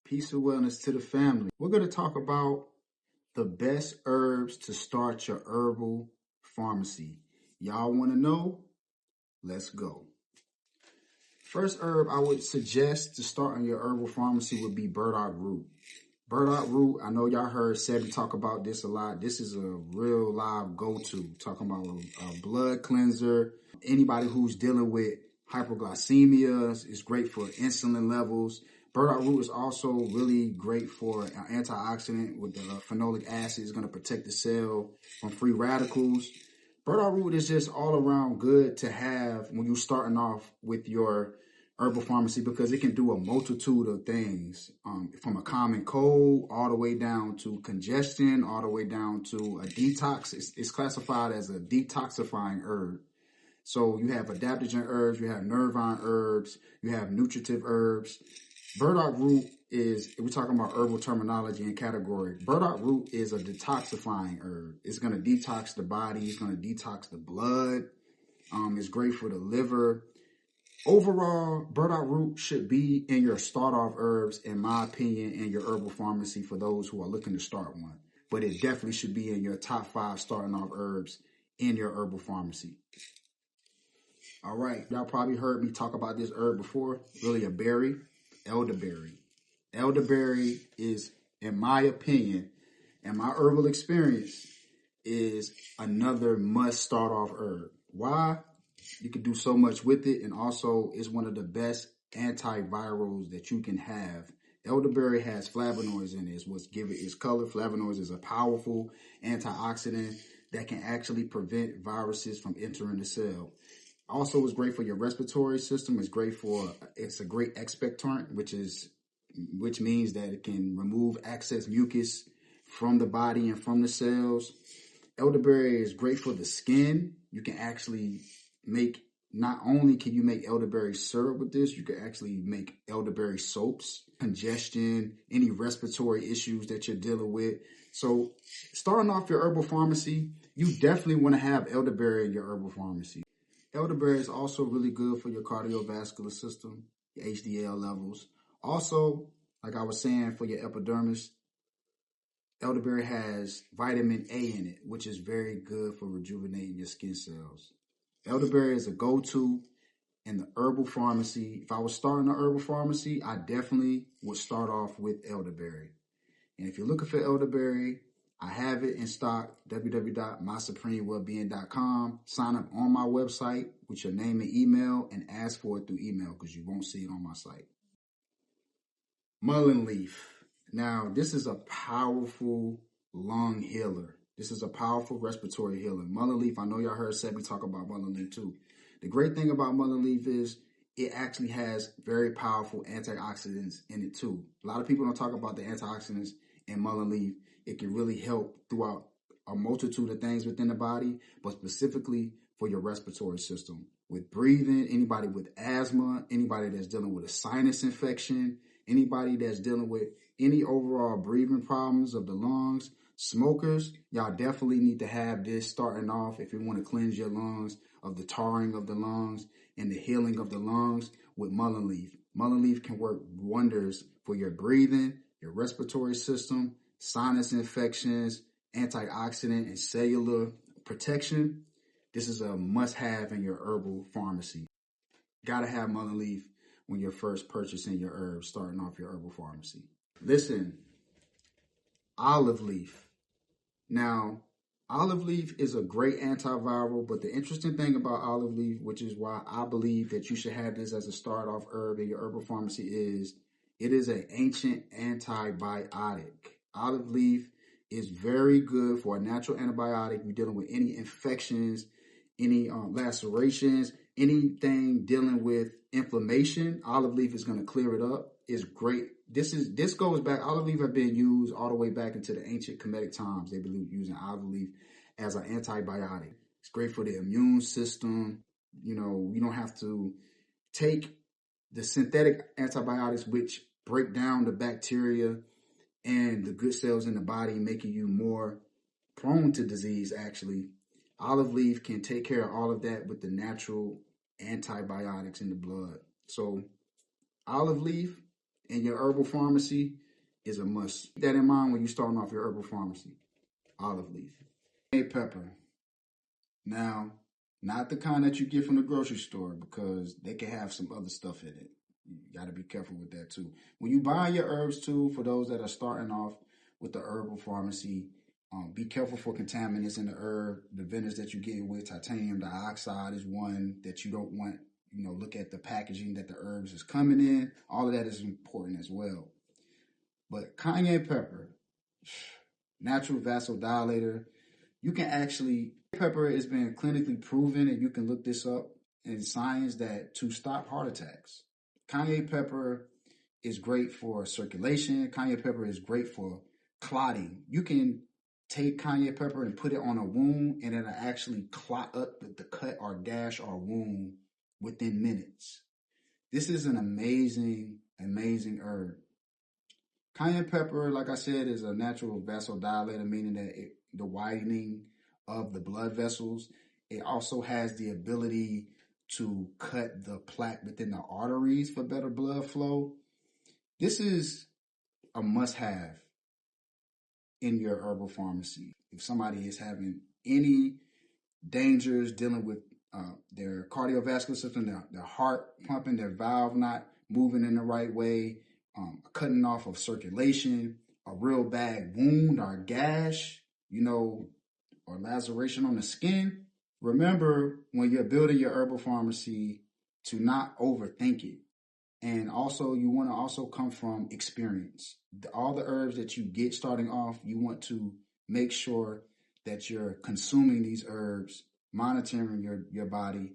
Peace and wellness to the family. We're going to talk about the best herbs to start your herbal pharmacy. Y'all want to know? Let's go. First herb I would suggest to start on your herbal pharmacy would be burdock root. Burdock root, I know y'all heard Sebby talk about this a lot. This is a real live go-to, talking about a blood cleanser. Anybody who's dealing with hypoglycemia is great for insulin levels. Burdock root is also really great for an antioxidant with the phenolic acid. It's going to protect the cell from free radicals. Burdock root is just all around good to have when you're starting off with your herbal pharmacy because it can do a multitude of things, from a common cold all the way down to congestion, all the way down to a detox. It's classified as a detoxifying herb. So you have adaptogen herbs, you have nervine herbs, you have nutritive herbs. Burdock root we're talking about herbal terminology and category. Burdock root is a detoxifying herb. It's going to detox the body. It's going to detox the blood. It's great for the liver. Overall, burdock root should be in your start-off herbs, in my opinion, in your herbal pharmacy for those who are looking to start one. But it definitely should be in your top 5 starting off herbs in your herbal pharmacy. All right, y'all probably heard me talk about this herb before. Really a berry, elderberry. Elderberry is, in my opinion, and my herbal experience, is another must start off herb. Why? You can do so much with it, and also it's one of the best antivirals that you can have. Elderberry has flavonoids in it. It's what's give it its color. Flavonoids is a powerful antioxidant that can actually prevent viruses from entering the cell. Also, it's great for your respiratory system. It's a great expectorant, which means that it can remove excess mucus from the body and from the cells. Elderberry is great for the skin. You can actually not only can you make elderberry syrup with this, you can actually make elderberry soaps, congestion, any respiratory issues that you're dealing with. So starting off your herbal pharmacy, you definitely want to have elderberry in your herbal pharmacy. Elderberry is also really good for your cardiovascular system, your HDL levels. Also, like I was saying, for your epidermis, elderberry has vitamin A in it, which is very good for rejuvenating your skin cells. Elderberry is a go-to in the herbal pharmacy. If I was starting an herbal pharmacy, I definitely would start off with elderberry. And if you're looking for elderberry, I have it in stock, www.mysupremewellbeing.com. Sign up on my website with your name and email and ask for it through email because you won't see it on my site. Mullein leaf. Now, this is a powerful lung healer. This is a powerful respiratory healer. Mullein leaf, I know y'all heard Sebby talk about mullein leaf too. The great thing about mullein leaf is it actually has very powerful antioxidants in it too. A lot of people don't talk about the antioxidants in mullein leaf. It can really help throughout a multitude of things within the body, but specifically for your respiratory system. With breathing, anybody with asthma, anybody that's dealing with a sinus infection, anybody that's dealing with any overall breathing problems of the lungs, smokers, y'all definitely need to have this starting off if you want to cleanse your lungs of the tarring of the lungs and the healing of the lungs with mullein leaf. Mullein leaf can work wonders for your breathing, your respiratory system, sinus infections, antioxidant and cellular protection. This is a must-have in your herbal pharmacy. Gotta have mullein leaf when you're first purchasing your herbs, starting off your herbal pharmacy. Listen, olive leaf. Now, olive leaf is a great antiviral, but the interesting thing about olive leaf, which is why I believe that you should have this as a start-off herb in your herbal pharmacy, is it is an ancient antibiotic. Olive leaf is very good for a natural antibiotic. You're dealing with any infections, any lacerations, anything dealing with inflammation. Olive leaf is going to clear it up. It's great. This goes back. Olive leaf have been used all the way back into the ancient Kemetic times. They believe using olive leaf as an antibiotic. It's great for the immune system. You know, you don't have to take the synthetic antibiotics, which break down the bacteria and the good cells in the body, making you more prone to disease, actually. Olive leaf can take care of all of that with the natural antibiotics in the blood. So olive leaf in your herbal pharmacy is a must. Keep that in mind when you're starting off your herbal pharmacy. Olive leaf. Cayenne pepper. Now, not the kind that you get from the grocery store because they can have some other stuff in it. You got to be careful with that too. When you buy your herbs too, for those that are starting off with the herbal pharmacy, be careful for contaminants in the herb. The vendors that you get with, titanium dioxide is one that you don't want. Look at the packaging that the herbs is coming in. All of that is important as well. But cayenne pepper, natural vasodilator. You can actually, pepper has been clinically proven, and you can look this up in science, that to stop heart attacks. Cayenne pepper is great for circulation. Cayenne pepper is great for clotting. You can take cayenne pepper and put it on a wound, and it'll actually clot up the cut or gash or wound within minutes. This is an amazing, amazing herb. Cayenne pepper, like I said, is a natural vasodilator, meaning that the widening of the blood vessels. It also has the ability to cut the plaque within the arteries for better blood flow. This is a must-have in your herbal pharmacy. If somebody is having any dangers dealing with their cardiovascular system, their heart pumping, their valve not moving in the right way, cutting off of circulation, a real bad wound or gash, or laceration on the skin, remember when you're building your herbal pharmacy to not overthink it. And also, you want to also come from experience. All the herbs that you get starting off, you want to make sure that you're consuming these herbs, monitoring your body,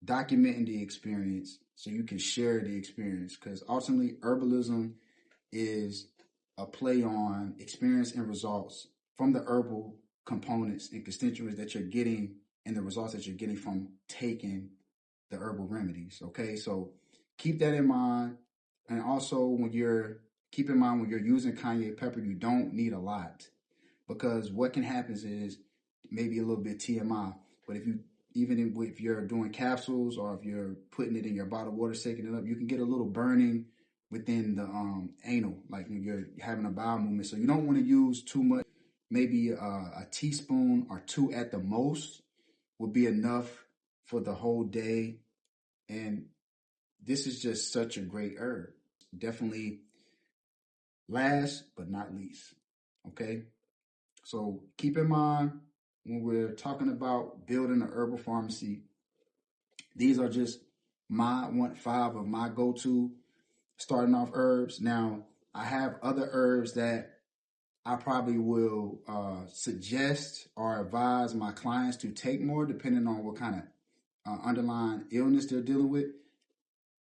documenting the experience so you can share the experience. Because ultimately, herbalism is a play on experience and results from the herbal components and constituents that you're getting and the results that you're getting from taking the herbal remedies. Okay, so keep that in mind. And also, keep in mind when you're using cayenne pepper, you don't need a lot, because what can happen is maybe a little bit TMI, but if you're doing capsules or if you're putting it in your bottled water, shaking it up, you can get a little burning within the anal, like when you're having a bowel movement. So you don't want to use too much. Maybe a teaspoon or two at the most would be enough for the whole day. And this is just such a great herb. Definitely last but not least. Okay? So keep in mind when we're talking about building an herbal pharmacy, these are just five of my go-to starting off herbs. Now, I have other herbs that I probably will suggest or advise my clients to take more, depending on what kind of underlying illness they're dealing with.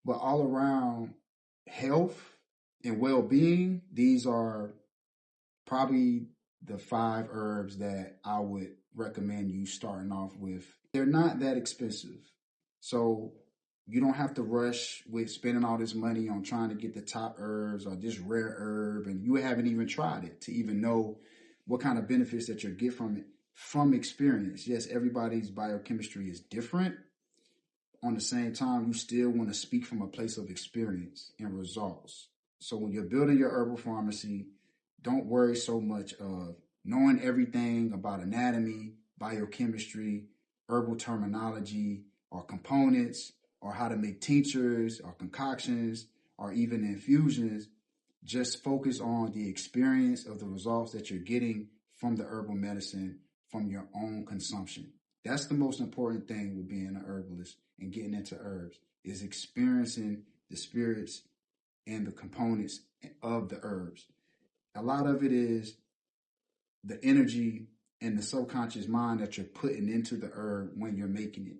But all around health and well-being, these are probably the 5 herbs that I would recommend you starting off with. They're not that expensive, so you don't have to rush with spending all this money on trying to get the top herbs or this rare herb, and you haven't even tried it to even know what kind of benefits that you'll get from it from experience. Yes, everybody's biochemistry is different. On the same time, you still want to speak from a place of experience and results. So when you're building your herbal pharmacy, don't worry so much of knowing everything about anatomy, biochemistry, herbal terminology, or components, or how to make tinctures or concoctions or even infusions. Just focus on the experience of the results that you're getting from the herbal medicine from your own consumption. That's the most important thing with being an herbalist and getting into herbs, is experiencing the spirits and the components of the herbs. A lot of it is the energy and the subconscious mind that you're putting into the herb when you're making it.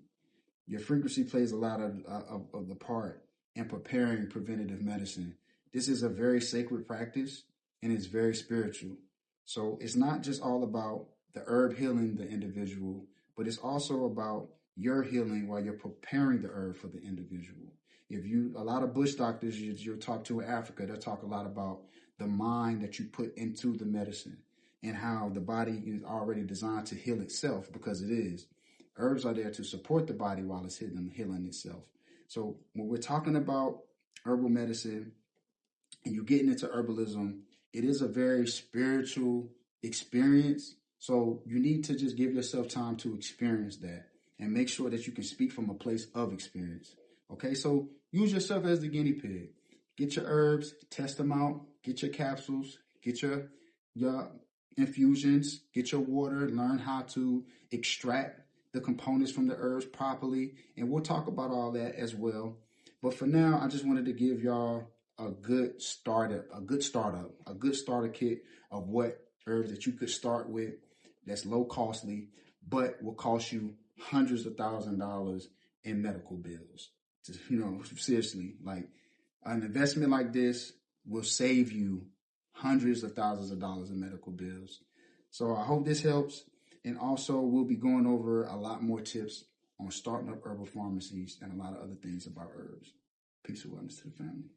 Your frequency plays a lot of the part in preparing preventative medicine. This is a very sacred practice, and it's very spiritual. So it's not just all about the herb healing the individual, but it's also about your healing while you're preparing the herb for the individual. A lot of bush doctors you'll talk to in Africa, they'll talk a lot about the mind that you put into the medicine and how the body is already designed to heal itself, because it is. Herbs are there to support the body while it's healing itself. So when we're talking about herbal medicine, and you're getting into herbalism, it is a very spiritual experience. So you need to just give yourself time to experience that and make sure that you can speak from a place of experience. Okay, so use yourself as the guinea pig. Get your herbs, test them out, get your capsules, get your infusions, get your water, learn how to extract the components from the herbs properly, and we'll talk about all that as well. But for now, I just wanted to give y'all a good starter kit of what herbs that you could start with that's low costly, but will cost you hundreds of $1,000s in medical bills. Seriously, like an investment like this will save you hundreds of thousands of dollars in medical bills. So I hope this helps. And also, we'll be going over a lot more tips on starting up herbal pharmacies and a lot of other things about herbs. Peace and wellness to the family.